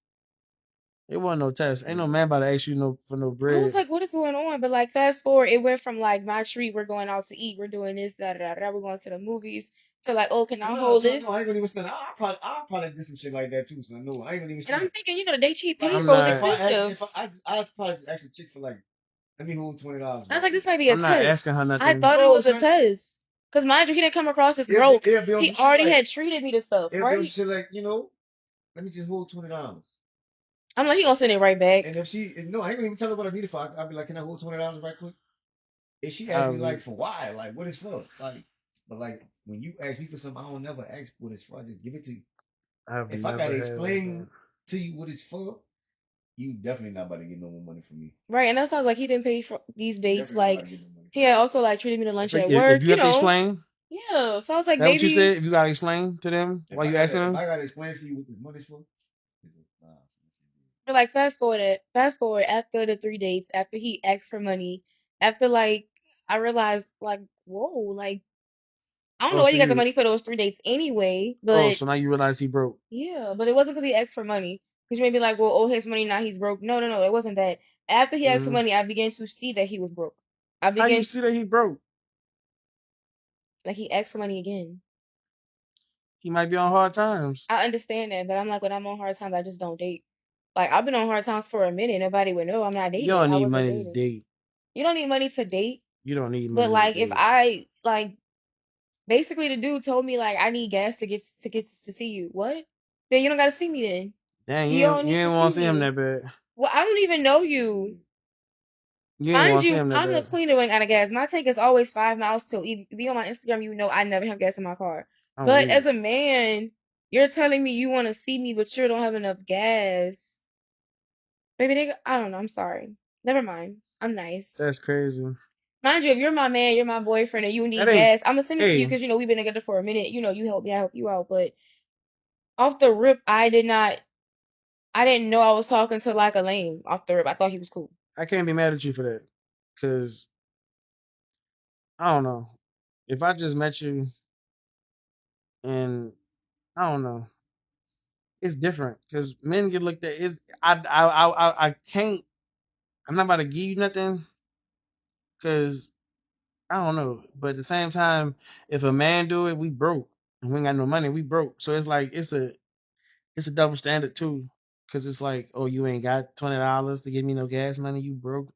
[SPEAKER 2] It wasn't no test. Ain't no man about to ask you no for no
[SPEAKER 3] I was
[SPEAKER 2] bread.
[SPEAKER 3] like, what is going on? But like, fast forward, it went from like my treat, we're going out to eat, we're doing this, da da da da, we're going to the movies, to like, oh, can I
[SPEAKER 4] No,
[SPEAKER 3] hold
[SPEAKER 4] son, no, I
[SPEAKER 3] this?
[SPEAKER 4] ain't gonna even stand. I'll probably do some shit like that too, son. No, I ain't gonna even
[SPEAKER 3] And I'm
[SPEAKER 4] stand.
[SPEAKER 3] thinking, the date she
[SPEAKER 4] Like
[SPEAKER 3] paid
[SPEAKER 2] I'm
[SPEAKER 3] for was
[SPEAKER 4] if
[SPEAKER 2] not
[SPEAKER 4] I ask,
[SPEAKER 3] expensive.
[SPEAKER 4] if I'd probably just ask a chick for like, let me hold $20
[SPEAKER 3] I was
[SPEAKER 4] right
[SPEAKER 3] like,
[SPEAKER 4] quick.
[SPEAKER 3] this might be a
[SPEAKER 2] I'm not
[SPEAKER 3] test.
[SPEAKER 2] asking her
[SPEAKER 3] I
[SPEAKER 2] nothing.
[SPEAKER 3] thought it
[SPEAKER 4] No,
[SPEAKER 3] was a
[SPEAKER 4] son,
[SPEAKER 3] test. Because mind you, he didn't come across as
[SPEAKER 4] it'll be,
[SPEAKER 3] broke.
[SPEAKER 4] it'll be on
[SPEAKER 3] He
[SPEAKER 4] some shit
[SPEAKER 3] already
[SPEAKER 4] like,
[SPEAKER 3] had treated me to stuff,
[SPEAKER 4] it'll be on some
[SPEAKER 3] right?
[SPEAKER 4] shit like, let me just hold $20.
[SPEAKER 3] I'm like, he gonna send it right back.
[SPEAKER 4] And no, I ain't gonna even tell her what I need it for. I'll be like, can I hold $20 right quick? If she asked me like
[SPEAKER 2] Um,
[SPEAKER 4] for why, like what it's for, like, but like when you ask me for something, I don't never ask what it's for. I just give it to you.
[SPEAKER 2] I've
[SPEAKER 4] If I gotta
[SPEAKER 2] never had like
[SPEAKER 4] explain
[SPEAKER 2] that.
[SPEAKER 4] to you what it's for, you definitely not about to get no more money from me.
[SPEAKER 3] Right, and that sounds like he didn't pay for these dates.
[SPEAKER 4] Definitely not about
[SPEAKER 3] Like,
[SPEAKER 4] to get no money
[SPEAKER 3] he
[SPEAKER 4] from me.
[SPEAKER 3] had also like treated me to lunch at
[SPEAKER 2] If
[SPEAKER 3] work,
[SPEAKER 2] you have to explain,
[SPEAKER 3] Yeah, so I was like,
[SPEAKER 2] that what you
[SPEAKER 3] maybe.
[SPEAKER 2] said? If you gotta explain to them
[SPEAKER 4] If
[SPEAKER 2] why
[SPEAKER 4] I
[SPEAKER 2] you
[SPEAKER 4] gotta
[SPEAKER 2] asking
[SPEAKER 4] if
[SPEAKER 2] them?
[SPEAKER 4] I gotta explain to you what this money's for, nah,
[SPEAKER 3] But like fast forward after the three dates, after he asked for money, after like I realized like, whoa, like I don't
[SPEAKER 2] Oh,
[SPEAKER 3] know where
[SPEAKER 2] so
[SPEAKER 3] you got the
[SPEAKER 2] you
[SPEAKER 3] money for those three dates anyway,
[SPEAKER 2] oh,
[SPEAKER 3] but
[SPEAKER 2] so now you realize he broke.
[SPEAKER 3] yeah, but it wasn't because he asked for money. Because you may be like, well, oh, his money now he's broke. No, no, no, it wasn't that. After he asked for
[SPEAKER 2] Mm.
[SPEAKER 3] money, I began to see that he was broke. I
[SPEAKER 2] How you
[SPEAKER 3] began
[SPEAKER 2] see that he broke?
[SPEAKER 3] like he asked for money again.
[SPEAKER 2] He might be on hard times.
[SPEAKER 3] I understand that, but I'm like, when I'm on hard times, I just don't date. Like I've been on hard times for a minute. Nobody would know I'm not
[SPEAKER 2] You
[SPEAKER 3] dating.
[SPEAKER 2] don't
[SPEAKER 3] I
[SPEAKER 2] need
[SPEAKER 3] wasn't
[SPEAKER 2] money to
[SPEAKER 3] dating.
[SPEAKER 2] date.
[SPEAKER 3] You don't need money to date.
[SPEAKER 2] You don't need
[SPEAKER 3] But
[SPEAKER 2] money to
[SPEAKER 3] like if
[SPEAKER 2] date.
[SPEAKER 3] I like basically the dude told me like I need gas to see you. What? Then you don't gotta see me then.
[SPEAKER 2] Dang,
[SPEAKER 3] You don't
[SPEAKER 2] you
[SPEAKER 3] need to
[SPEAKER 2] ain't
[SPEAKER 3] see
[SPEAKER 2] want to see him
[SPEAKER 3] me.
[SPEAKER 2] that bad.
[SPEAKER 3] Well, I don't even know you.
[SPEAKER 2] You ain't
[SPEAKER 3] Mind
[SPEAKER 2] want to see
[SPEAKER 3] you,
[SPEAKER 2] him that
[SPEAKER 3] I'm the
[SPEAKER 2] bad.
[SPEAKER 3] queen of running out of gas. My tank is always 5 miles till if you be on my Instagram, you know I never have gas in my car.
[SPEAKER 2] I'm
[SPEAKER 3] But as
[SPEAKER 2] weak.
[SPEAKER 3] a man, you're telling me you want to see me, but you don't have enough gas. Baby nigga, I don't know. I'm sorry. Never mind. I'm nice.
[SPEAKER 2] That's crazy.
[SPEAKER 3] Mind you, if you're my man, you're my boyfriend, and you
[SPEAKER 2] That
[SPEAKER 3] need
[SPEAKER 2] ain't.
[SPEAKER 3] gas, I'm gonna send it to you
[SPEAKER 2] Hey,
[SPEAKER 3] because we've been together for a minute. You help me, I help you out. But off the rip, I didn't know I was talking to like a lame off the rip. I thought he was cool.
[SPEAKER 2] I can't be mad at you for that, cause I don't know. If I just met you and I don't know, it's different. Cause men get looked at. Is I can't. I'm not about to give you nothing, cause I don't know. But at the same time, if a man do it, we broke. And we ain't got no money, we broke. So it's like it's a double standard too. Cause it's like, oh, you ain't got $20 to give me no gas money, you broke.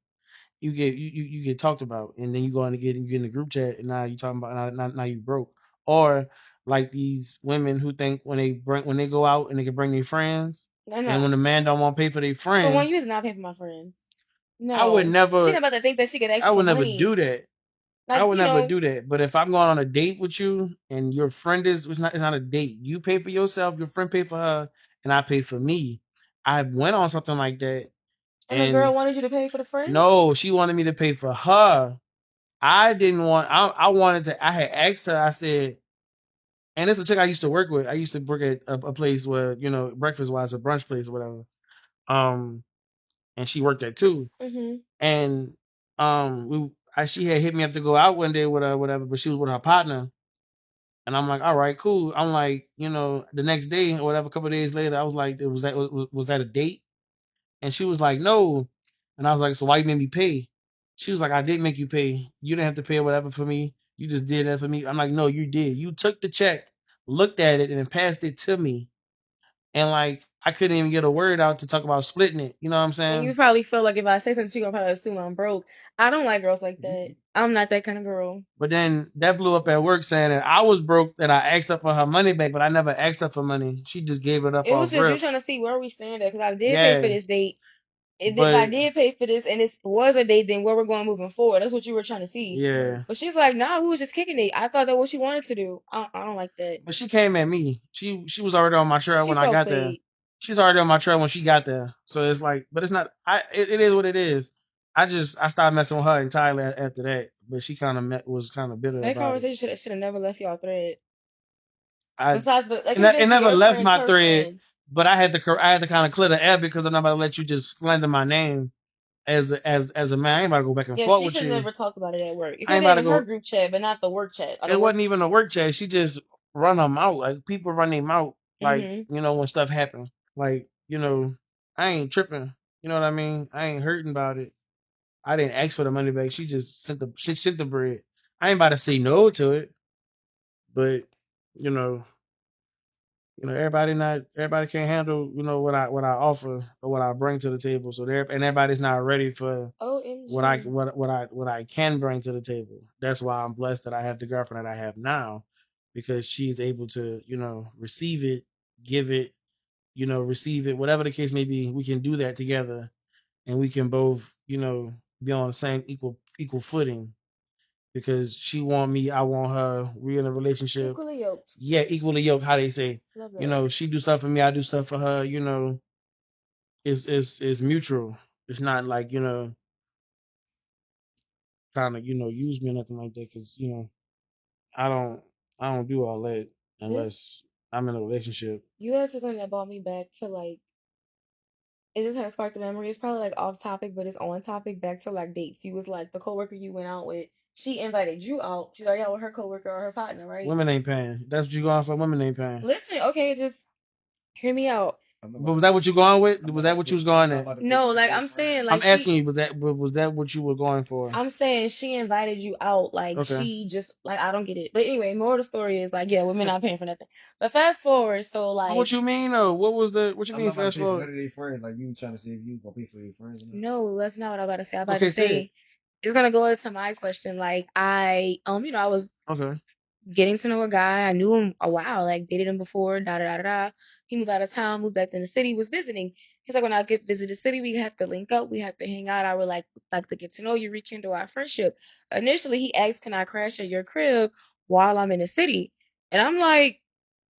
[SPEAKER 2] You get talked about, and then you go on to you get in the group chat, and now you talking about now you broke. Or like these women who think when they go out and they can bring their friends,
[SPEAKER 3] No,
[SPEAKER 2] and when
[SPEAKER 3] no.
[SPEAKER 2] the man don't want to pay for their
[SPEAKER 3] For one,
[SPEAKER 2] friend,
[SPEAKER 3] you is not paying for my friends.
[SPEAKER 2] I would
[SPEAKER 3] No, she
[SPEAKER 2] never
[SPEAKER 3] not about to think that she get
[SPEAKER 2] I
[SPEAKER 3] extra
[SPEAKER 2] would never
[SPEAKER 3] money.
[SPEAKER 2] do that. I
[SPEAKER 3] Like
[SPEAKER 2] would never do that. But if I'm going on a date with you and your friend it's not a date. You pay for yourself, your friend pay for her, and I pay for me. I went on something like that,
[SPEAKER 3] and the girl
[SPEAKER 2] and
[SPEAKER 3] wanted you to pay for the friends.
[SPEAKER 2] no, she wanted me to pay for her. I didn't want. I wanted to. I had asked her. I said, and it's a chick I used to work with. I used to work at a place where breakfast wise, a brunch place or whatever. Um, and she worked there too.
[SPEAKER 3] Mhm.
[SPEAKER 2] And she had hit me up to go out one day with her, whatever. But she was with her partner, and I'm like, all right, cool. I'm like, the next day or whatever, a couple of days later, I was like, was that a date? And she was like, no. And I was like, so why you made me pay? She was like, I did make you pay. You didn't have to pay or whatever for me. You just did that for me. I'm like, no, you did. You took the check, looked at it, and then passed it to me. And like, I couldn't even get a word out to talk about splitting it. You know what I'm
[SPEAKER 3] And you
[SPEAKER 2] saying?
[SPEAKER 3] probably feel like if I say something, she gonna probably assume I'm broke. I don't like girls like that. I'm not that kind of girl.
[SPEAKER 2] But then that blew up at work saying that I was broke, that I asked her for her money back, but I never asked her for money. She just gave it up
[SPEAKER 3] It was
[SPEAKER 2] off
[SPEAKER 3] just you
[SPEAKER 2] rip.
[SPEAKER 3] trying to see where we stand at because I did pay for
[SPEAKER 2] Yeah.
[SPEAKER 3] this date. If I
[SPEAKER 2] But
[SPEAKER 3] did pay for this and this was a date, then where we're going moving forward. That's what you were trying to see.
[SPEAKER 2] yeah.
[SPEAKER 3] But she's like, nah, we was just kicking it. I thought that what she wanted to do. I don't like that.
[SPEAKER 2] But she came at me. She was already on my trail
[SPEAKER 3] She
[SPEAKER 2] when I
[SPEAKER 3] felt
[SPEAKER 2] got there.
[SPEAKER 3] played.
[SPEAKER 2] She's already on my trail when she got there. So it's like, but it's not. It is what it is. I started messing with her entirely after that. But she was kind of bitter
[SPEAKER 3] That
[SPEAKER 2] about it.
[SPEAKER 3] conversation should have never left y'all thread.
[SPEAKER 2] I
[SPEAKER 3] Besides, it
[SPEAKER 2] it,
[SPEAKER 3] could have been
[SPEAKER 2] it
[SPEAKER 3] to
[SPEAKER 2] never
[SPEAKER 3] your
[SPEAKER 2] left
[SPEAKER 3] friends,
[SPEAKER 2] my
[SPEAKER 3] her
[SPEAKER 2] thread.
[SPEAKER 3] friends.
[SPEAKER 2] But I had to kind of clear the air because I'm not about to let you just slander my name as a man. I ain't about to go back and
[SPEAKER 3] Yeah,
[SPEAKER 2] forth
[SPEAKER 3] she
[SPEAKER 2] with
[SPEAKER 3] should
[SPEAKER 2] you.
[SPEAKER 3] never talk about it at work. It
[SPEAKER 2] I
[SPEAKER 3] could
[SPEAKER 2] ain't
[SPEAKER 3] have
[SPEAKER 2] about
[SPEAKER 3] been
[SPEAKER 2] to
[SPEAKER 3] in her
[SPEAKER 2] go.
[SPEAKER 3] group chat, but not the work chat. Or the
[SPEAKER 2] It
[SPEAKER 3] work.
[SPEAKER 2] wasn't even a work chat. She just run them out. Like people run them out. Like
[SPEAKER 3] Mm-hmm.
[SPEAKER 2] when stuff happen. Like I ain't tripping. You know what I mean? I ain't hurting about it. I didn't ask for the money back. She sent the bread. I ain't about to say no to it. But you know, everybody can't handle what I offer or what I bring to the table. So and everybody's not ready for
[SPEAKER 3] OMG.
[SPEAKER 2] what I can bring to the table. That's why I'm blessed that I have the girlfriend that I have now, because she's able to receive it, give it, receive it, whatever the case may be. We can do that together, and we can both be on the same equal footing, because she want me, I want her. We in a relationship.
[SPEAKER 3] Equally yoked.
[SPEAKER 2] Yeah, equally yoked. How they say,
[SPEAKER 3] Love that.
[SPEAKER 2] she do stuff for me, I do stuff for her. It's mutual. It's not like trying to use me or nothing like that. Because I don't I don't do all that
[SPEAKER 3] This
[SPEAKER 2] unless I'm in a relationship.
[SPEAKER 3] you had something that brought me back to like it just has sparked the memory. It's probably like off topic, but it's on topic. Back to like dates. You was like the coworker you went out with. She invited you out. She's already out with her coworker or her partner, right?
[SPEAKER 2] Women ain't paying. That's what you going for. Women ain't paying.
[SPEAKER 3] Listen, okay, just hear me out.
[SPEAKER 2] But was that what you going with? Was that what you was going at?
[SPEAKER 3] No, like I'm saying,
[SPEAKER 2] I'm
[SPEAKER 3] like
[SPEAKER 2] asking you. Was that what you were going for?
[SPEAKER 3] I'm saying she invited you out. Like
[SPEAKER 2] Okay.
[SPEAKER 3] she just like I don't get it. But anyway, more of the story is like, yeah, women not paying for nothing. But fast forward, so
[SPEAKER 2] But
[SPEAKER 3] like
[SPEAKER 2] what you mean though? What you mean fast forward?
[SPEAKER 4] None of their friends. Like you trying to see if you gonna pay for your friends or not.
[SPEAKER 3] no, that's not what I'm about to say. I'm about to
[SPEAKER 2] Okay, say it.
[SPEAKER 3] say it's gonna go into my question. Like I was
[SPEAKER 2] Okay.
[SPEAKER 3] getting to know a guy. I knew him a while, like dated him before, da da da da da. He moved out of town, moved back to the city, was visiting. He's like, when I get visit the city, we have to link up, we have to hang out. I would like to get to know you, rekindle our friendship. Initially, he asked, can I crash at your crib while I'm in the city? And I'm like,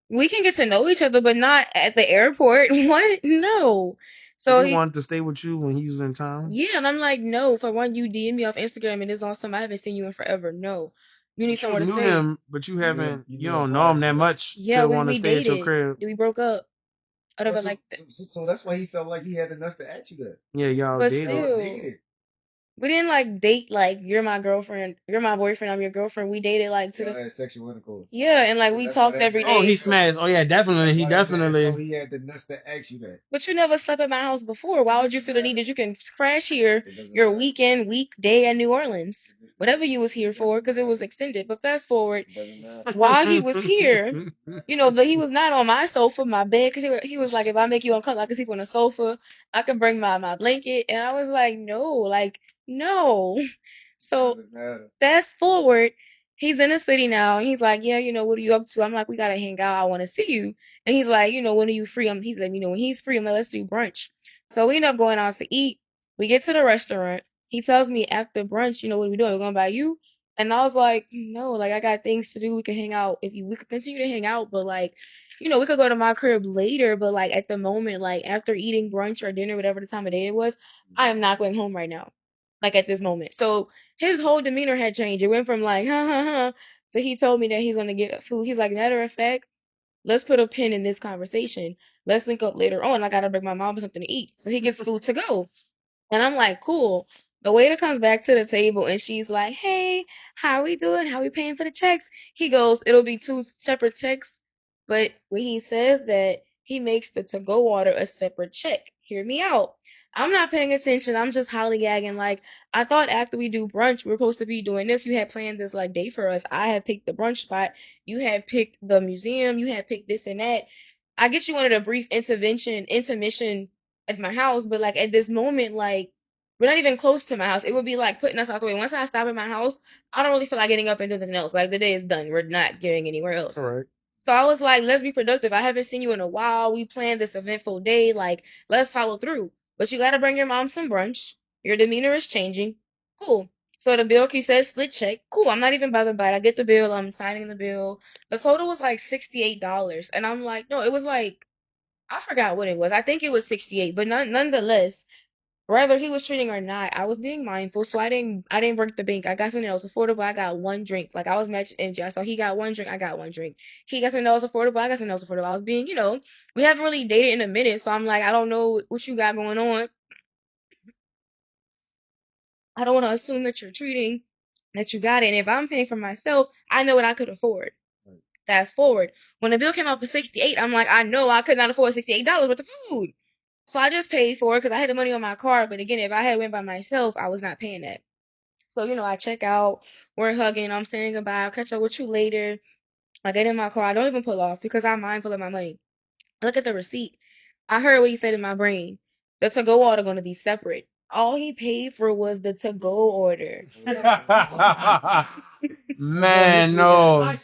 [SPEAKER 3] we can get to know each other, but not at the airport. What? No. So
[SPEAKER 2] He
[SPEAKER 3] he,
[SPEAKER 2] wanted to stay with you when he was in town.
[SPEAKER 3] yeah, and I'm like, no. For one, you DM me off Instagram and it's on some I haven't seen you in forever. No, you need
[SPEAKER 2] But you
[SPEAKER 3] somewhere to
[SPEAKER 2] knew
[SPEAKER 3] stay.
[SPEAKER 2] him, but you haven't.
[SPEAKER 4] You
[SPEAKER 2] You
[SPEAKER 4] knew him
[SPEAKER 2] don't know
[SPEAKER 4] prior
[SPEAKER 2] him
[SPEAKER 4] to
[SPEAKER 2] that
[SPEAKER 4] that.
[SPEAKER 2] much
[SPEAKER 3] Yeah,
[SPEAKER 2] to
[SPEAKER 3] we
[SPEAKER 2] want to
[SPEAKER 3] we
[SPEAKER 2] stay at your
[SPEAKER 3] dated.
[SPEAKER 2] crib.
[SPEAKER 3] We broke up.
[SPEAKER 4] Oh,
[SPEAKER 3] Whatever, like that.
[SPEAKER 4] so that's why he felt like he had the nuts to ask you that.
[SPEAKER 2] Yeah, y'all
[SPEAKER 3] But
[SPEAKER 2] dated.
[SPEAKER 3] still,
[SPEAKER 4] Dated.
[SPEAKER 3] we didn't like date like you're my girlfriend, you're my boyfriend, I'm your girlfriend. We dated like to
[SPEAKER 4] Y'all
[SPEAKER 3] the
[SPEAKER 4] had sexual intercourse.
[SPEAKER 3] yeah, and like
[SPEAKER 4] So
[SPEAKER 3] we
[SPEAKER 4] that's why
[SPEAKER 3] talked
[SPEAKER 4] that
[SPEAKER 3] every
[SPEAKER 4] man.
[SPEAKER 2] Oh, he
[SPEAKER 3] day.
[SPEAKER 2] smashed. Oh yeah, definitely.
[SPEAKER 4] That's
[SPEAKER 2] He
[SPEAKER 4] why that man
[SPEAKER 2] definitely.
[SPEAKER 4] felt he had the nuts to ask you that.
[SPEAKER 3] But you never slept at my house before. Why would you feel the need that you can crash here
[SPEAKER 4] It doesn't
[SPEAKER 3] your
[SPEAKER 4] matter.
[SPEAKER 3] weekday at New Orleans, whatever you was here for, because it was extended. But fast forward,
[SPEAKER 4] It doesn't matter.
[SPEAKER 3] while he was here, you know, he was not on my sofa, my bed, because he was like, if I make you uncomfortable, I can sleep on the sofa. I can bring my blanket, and I was like, no, like no. So
[SPEAKER 4] Doesn't matter.
[SPEAKER 3] fast forward, he's in the city now, and he's like, yeah, you know, what are you up to? I'm like, we gotta hang out. I want to see you. And he's like, you know, when are you free? He's like, you know, when he's free, I'm like, let's do brunch. So we end up going out to eat. We get to the restaurant. He tells me after brunch, you know, what are we doing? We're going by you. And I was like, no, like I got things to do. We could hang out if you we could continue to hang out, but like, you know, we could go to my crib later. But like at the moment, like after eating brunch or dinner, whatever the time of day it was, I am not going home right now. Like at this moment. So his whole demeanor had changed. It went from like, ha ha ha, to he told me that he's gonna get food. He's like, matter of fact, let's put a pin in this conversation. Let's link up later on. I gotta bring my mom something to eat. So he gets food to go. And I'm like, cool. The waiter comes back to the table and she's like, hey, how are we doing? How are we paying for the checks? He goes, it'll be two separate checks. But when he says that, he makes the to-go order a separate check. Hear me out. I'm not paying attention. I'm just hollygagging. Like, I thought after we do brunch, we're supposed to be doing this. You had planned this like day for us. I had picked the brunch spot. You had picked the museum. You had picked this and that. I get you wanted a brief intermission at my house, but like at this moment, like we're not even close to my house. It would be like putting us out the way. Once I stop at my house, I don't really feel like getting up and doing anything else. Like the day is done. We're not going anywhere else.
[SPEAKER 2] Correct.
[SPEAKER 3] So I was like, let's be productive. I haven't seen you in a while. We planned this eventful day. Like, let's follow through. But you gotta bring your mom some brunch. Your demeanor is changing. Cool. So the bill, he says split check. Cool. I'm not even bothered by it. I get the bill. I'm signing the bill. The total was like $68. And I'm like, no, it was like I forgot what it was. I think it was 68, but nonetheless, whether he was treating or not, I was being mindful, so I didn't break the bank. I got something that was affordable. I got one drink. Like I was matching energy. So he got one drink, I got one drink. He got something that was affordable, I got something that was affordable. I was being, you know, we haven't really dated in a minute, so I'm like, I don't know what you got going on. I don't want to assume that you're treating, that you got it. And if I'm paying for myself, I know what I could afford. Fast forward, when the bill came out for 68, I'm like, I know I could not afford $68 worth of food. So I just paid for it because I had the money on my card. But again, if I had went by myself, I was not paying that. So, you know, I check out, we're hugging, I'm saying goodbye, I'll catch up with you later. I get in my car, I don't even pull off because I'm mindful of my money. I look at the receipt. I heard what he said in my brain. The to-go order gonna be separate. All he paid for was the to-go order.
[SPEAKER 2] Man, no.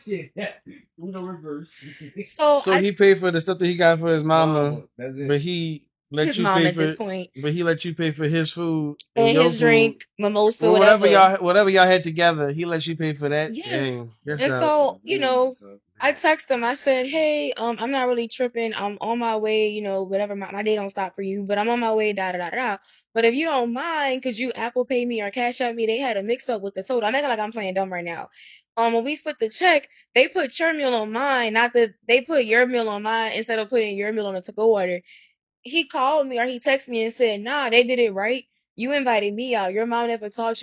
[SPEAKER 3] So
[SPEAKER 2] So he paid for the stuff that he got for his mama,
[SPEAKER 4] That's it.
[SPEAKER 2] but he let
[SPEAKER 3] his
[SPEAKER 2] you
[SPEAKER 3] mom
[SPEAKER 2] pay
[SPEAKER 3] at this
[SPEAKER 2] for.
[SPEAKER 3] point,
[SPEAKER 2] But he let you pay for his food and
[SPEAKER 3] and
[SPEAKER 2] your
[SPEAKER 3] his
[SPEAKER 2] food.
[SPEAKER 3] drink, mimosa,
[SPEAKER 2] Well,
[SPEAKER 3] whatever.
[SPEAKER 2] whatever y'all had together, he let you pay for that.
[SPEAKER 3] Yes.
[SPEAKER 2] Dang, that's
[SPEAKER 3] And
[SPEAKER 2] out.
[SPEAKER 3] so, you know, I text him. I said, hey, I'm not really tripping. I'm on my way, you know, whatever. My day don't stop for you, but I'm on my way, da da da da. But if you don't mind, could you Apple Pay me or Cash App me? They had a mix up with the total. I'm acting like I'm playing dumb right now. When we split the check, they put your meal on mine, not that they put your meal on mine instead of putting your meal on the to-go order. He called me or he texted me and said, nah, they did it right. You invited me out. Your mom never taught you.